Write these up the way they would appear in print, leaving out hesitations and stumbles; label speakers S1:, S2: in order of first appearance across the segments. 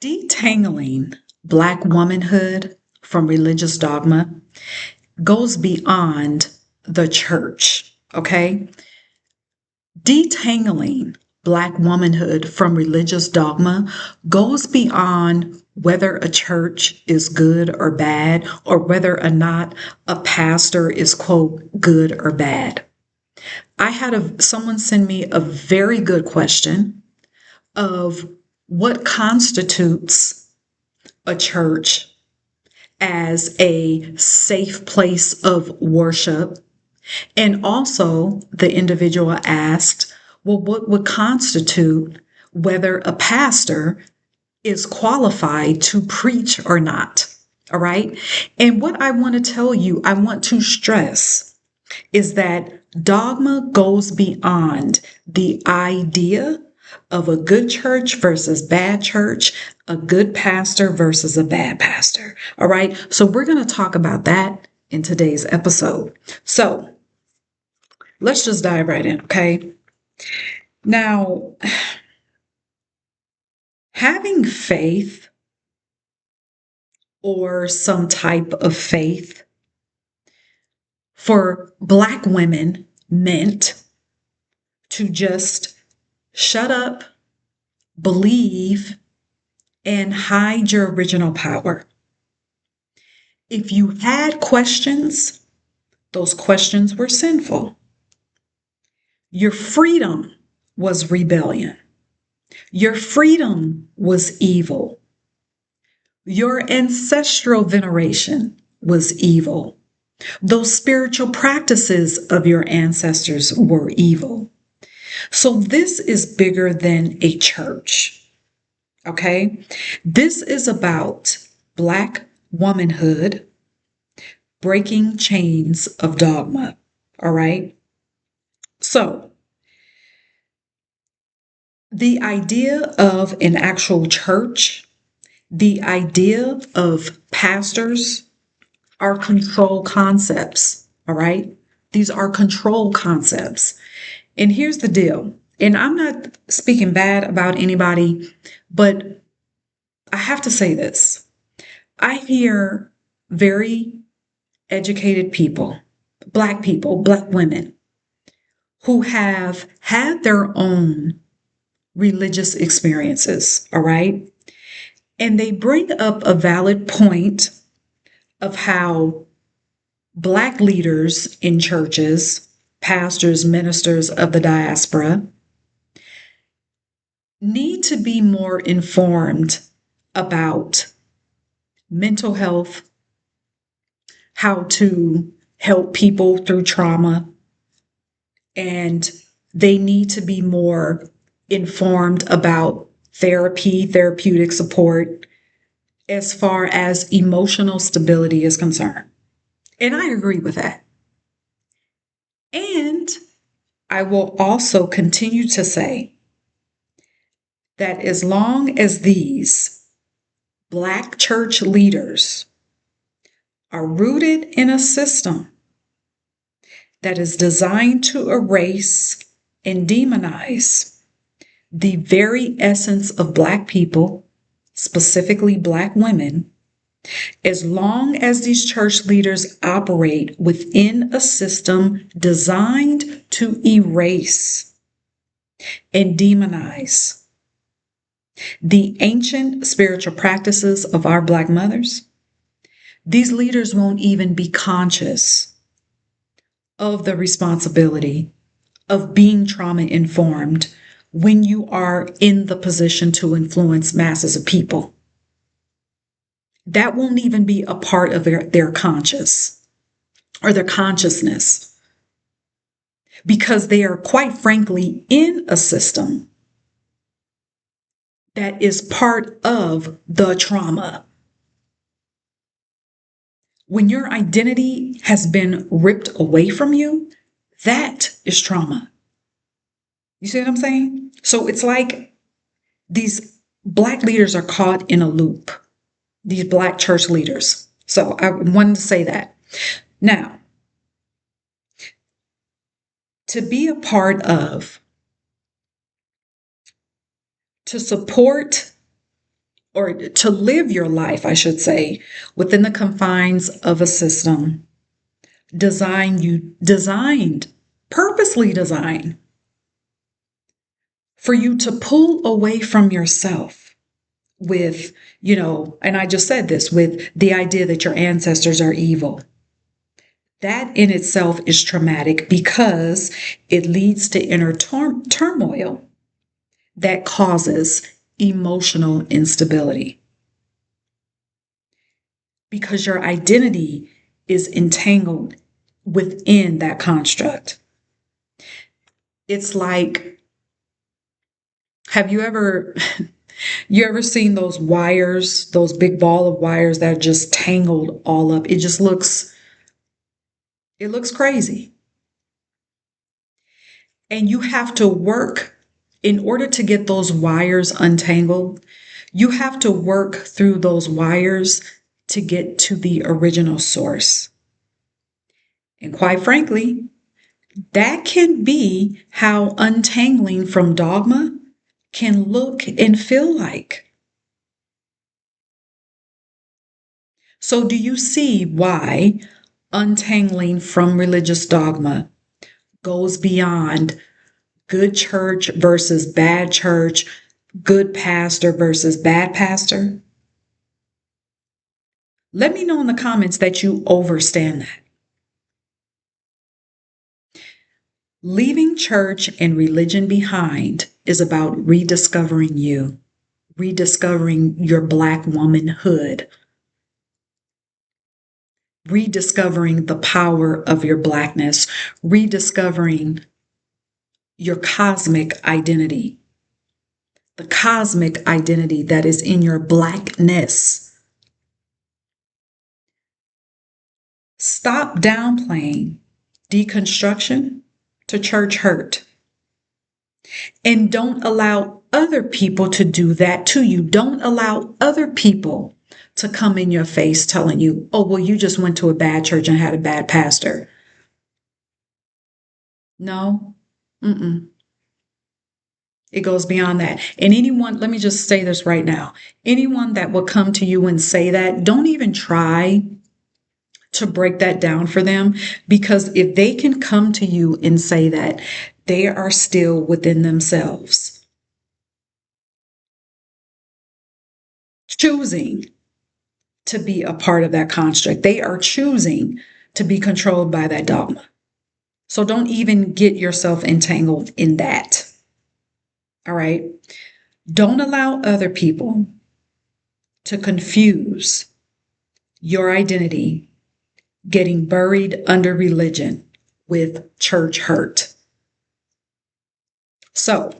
S1: Detangling Black womanhood from religious dogma goes beyond the church, okay? Detangling Black womanhood from religious dogma goes beyond whether a church is good or bad, or whether or not a pastor is, quote, good or bad. I had someone send me a very good question of what constitutes a church as a safe place of worship. And also, the individual asked, well, what would constitute whether a pastor is qualified to preach or not? All right. And what I want to tell you, I want to stress is that dogma goes beyond the idea of a good church versus bad church, a good pastor versus a bad pastor. All right. So we're going to talk about that in today's episode. So let's just dive right in. Okay. Now, having faith or some type of faith for Black women meant to just shut up, believe, and hide your original power. If you had questions, those questions were sinful. Your freedom was rebellion. Your freedom was evil. Your ancestral veneration was evil. Those spiritual practices of your ancestors were evil. So this is bigger than a church. Okay? This is about Black womanhood breaking chains of dogma. All right? So, the idea of an actual church, the idea of pastors are control concepts. All right? These are control concepts. And here's the deal. And I'm not speaking bad about anybody, but I have to say this. I hear very educated people, Black women, who have had their own religious experiences, all right? And they bring up a valid point of how Black leaders in churches, pastors, ministers of the diaspora, need to be more informed about mental health, how to help people through trauma, and they need to be more informed about therapy, therapeutic support, as far as emotional stability is concerned. And I agree with that. And I will also continue to say that as long as these Black church leaders are rooted in a system that is designed to erase and demonize the very essence of Black people, specifically Black women, as long as these church leaders operate within a system designed to erase and demonize the ancient spiritual practices of our Black mothers, these leaders won't even be conscious of the responsibility of being trauma informed when you are in the position to influence masses of people. That won't even be a part of their conscious or their consciousness, because they are, quite frankly, in a system that is part of the trauma. When your identity has been ripped away from you, that is trauma. You see what I'm saying? So it's like these Black leaders are caught in a loop, these Black church leaders. So I wanted to say that. Now, to be a part of, to support or to live your life, I should say, within the confines of a system purposely designed for you to pull away from yourself with, and I just said this, with the idea that your ancestors are evil. That in itself is traumatic because it leads to inner turmoil that causes emotional instability. Because your identity is entangled within that construct. It's like, have you ever seen those wires, those big ball of wires that are just tangled all up? It looks crazy. And you have to work in order to get those wires untangled. You have to work through those wires to get to the original source. And quite frankly, that can be how untangling from dogma can look and feel like. So, do you see why untangling from religious dogma goes beyond good church versus bad church, good pastor versus bad pastor? Let me know in the comments that you understand that. Leaving church and religion behind is about rediscovering you, rediscovering your Black womanhood, rediscovering the power of your Blackness, rediscovering your cosmic identity, the cosmic identity that is in your Blackness. Stop downplaying deconstruction to church hurt. And don't allow other people to do that to you. Don't allow other people to come in your face telling you, oh, well, you just went to a bad church and had a bad pastor. No. It goes beyond that. And anyone, let me just say this right now. Anyone that will come to you and say that, don't even try to break that down for them, because if they can come to you and say that, they are still within themselves choosing to be a part of that construct. They are choosing to be controlled by that dogma. So don't even get yourself entangled in that. All right. Don't allow other people to confuse your identity getting buried under religion with church hurt. So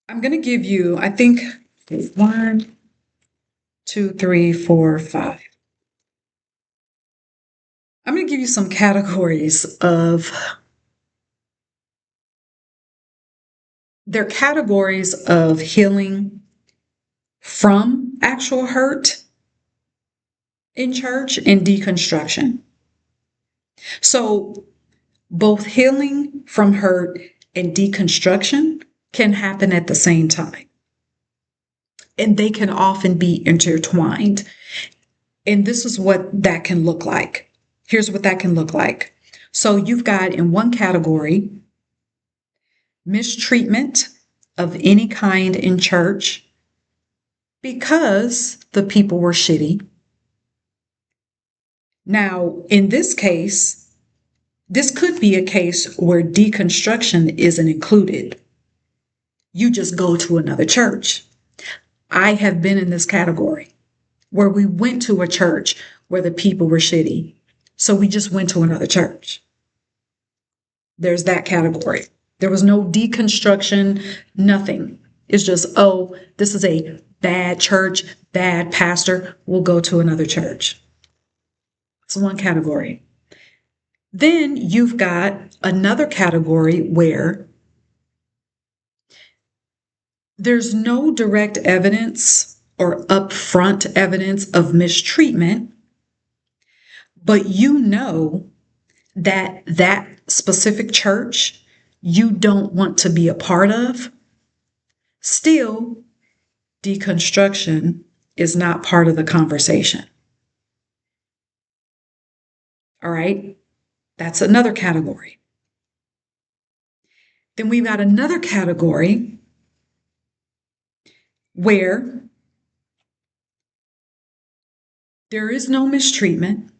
S1: I'm going to give you, I think, 1, 2, 3, 4, 5. I'm going to give you some categories of, they're categories of healing from actual hurt in church and deconstruction. So both healing from hurt and deconstruction can happen at the same time. And they can often be intertwined. And this is what that can look like. Here's what that can look like. So you've got in one category, mistreatment of any kind in church because the people were shitty. Now, in this case, this could be a case where deconstruction isn't included. You just go to another church. I have been in this category where we went to a church where the people were shitty. So we just went to another church. There's that category. There was no deconstruction, nothing. It's just, oh, this is a bad church, bad pastor. We'll go to another church. It's one category. Then you've got another category where there's no direct evidence or upfront evidence of mistreatment, but you know that that specific church you don't want to be a part of. Still, deconstruction is not part of the conversation. All right? That's another category. Then we've got another category where there is no mistreatment,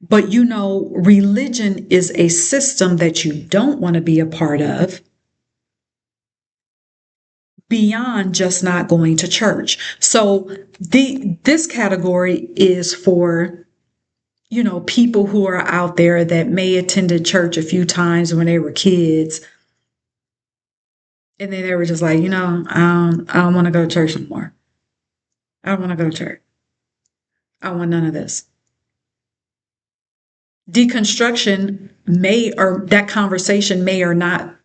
S1: but you know religion is a system that you don't want to be a part of beyond just not going to church. So this category is for, you know, people who are out there that may attended church a few times when they were kids. And then they were just like, you know, I don't want to go to church anymore. I don't want to go to church. I don't want none of this. Deconstruction may, or that conversation may or not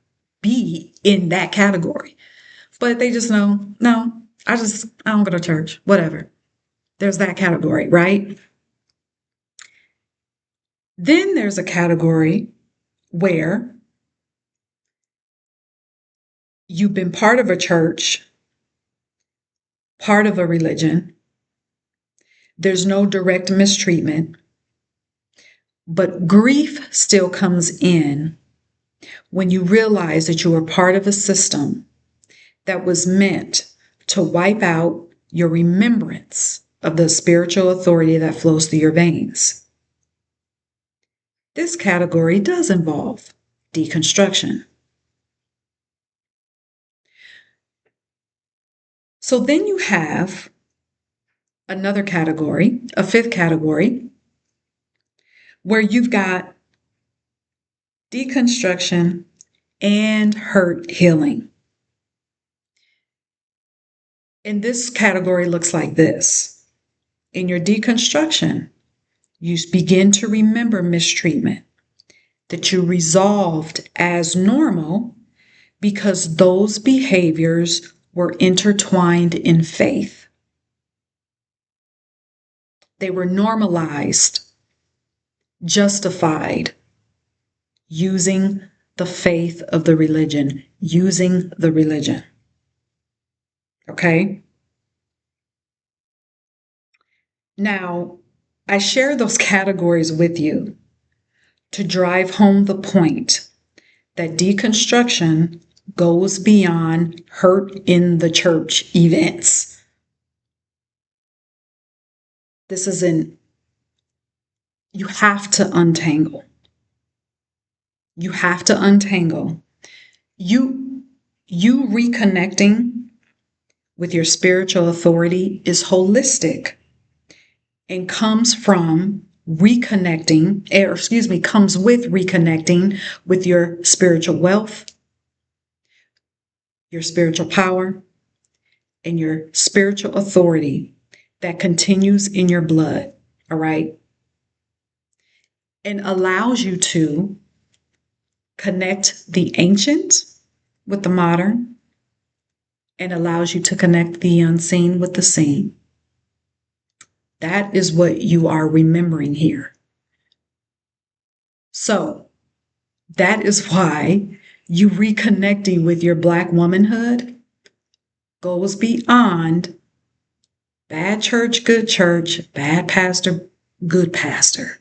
S1: be in that category. But they just know, no, I don't go to church, whatever. There's that category, right? Then there's a category where you've been part of a church, part of a religion. There's no direct mistreatment, but grief still comes in when you realize that you are part of a system that was meant to wipe out your remembrance of the spiritual authority that flows through your veins. This category does involve deconstruction. So then you have another category, a fifth category, where you've got deconstruction and hurt healing. And this category looks like this. In your deconstruction, you begin to remember mistreatment that you resolved as normal because those behaviors were intertwined in faith. They were normalized, justified, using the faith of the religion, using the religion. Okay? Now, I share those categories with you to drive home the point that deconstruction goes beyond hurt in the church events. This is you have to untangle. You have to untangle. You reconnecting with your spiritual authority is holistic and comes with reconnecting with your spiritual wealth, your spiritual power, and your spiritual authority that continues in your blood, all right? And allows you to connect the ancient with the modern and allows you to connect the unseen with the seen. That is what you are remembering here. So that is why you reconnecting with your Black womanhood goes beyond bad church, bad pastor, good pastor.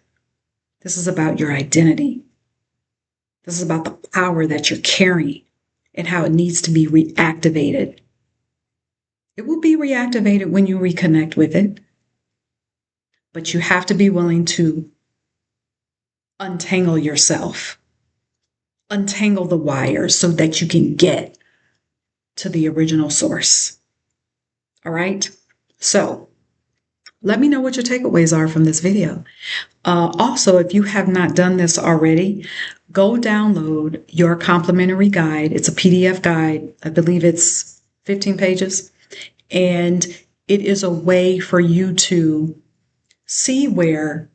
S1: This is about your identity. This is about the power that you're carrying and how it needs to be reactivated. It will be reactivated when you reconnect with it, but you have to be willing to untangle yourself, untangle the wires so that you can get to the original source. All right? So let me know what your takeaways are from this video. Also, if you have not done this already, go download your complimentary guide. It's a PDF guide. I believe it's 15 pages. And it is a way for you to see where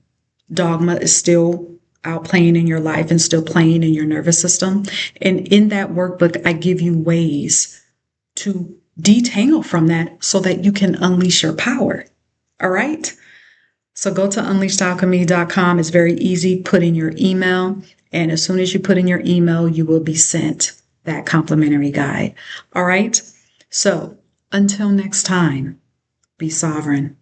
S1: dogma is still out playing in your life and still playing in your nervous system. And in that workbook, I give you ways to detangle from that so that you can unleash your power. All right? So go to unleashedalchemy.com. It's very easy. Put in your email. And as soon as you put in your email, you will be sent that complimentary guide. All right? So Until next time, be sovereign.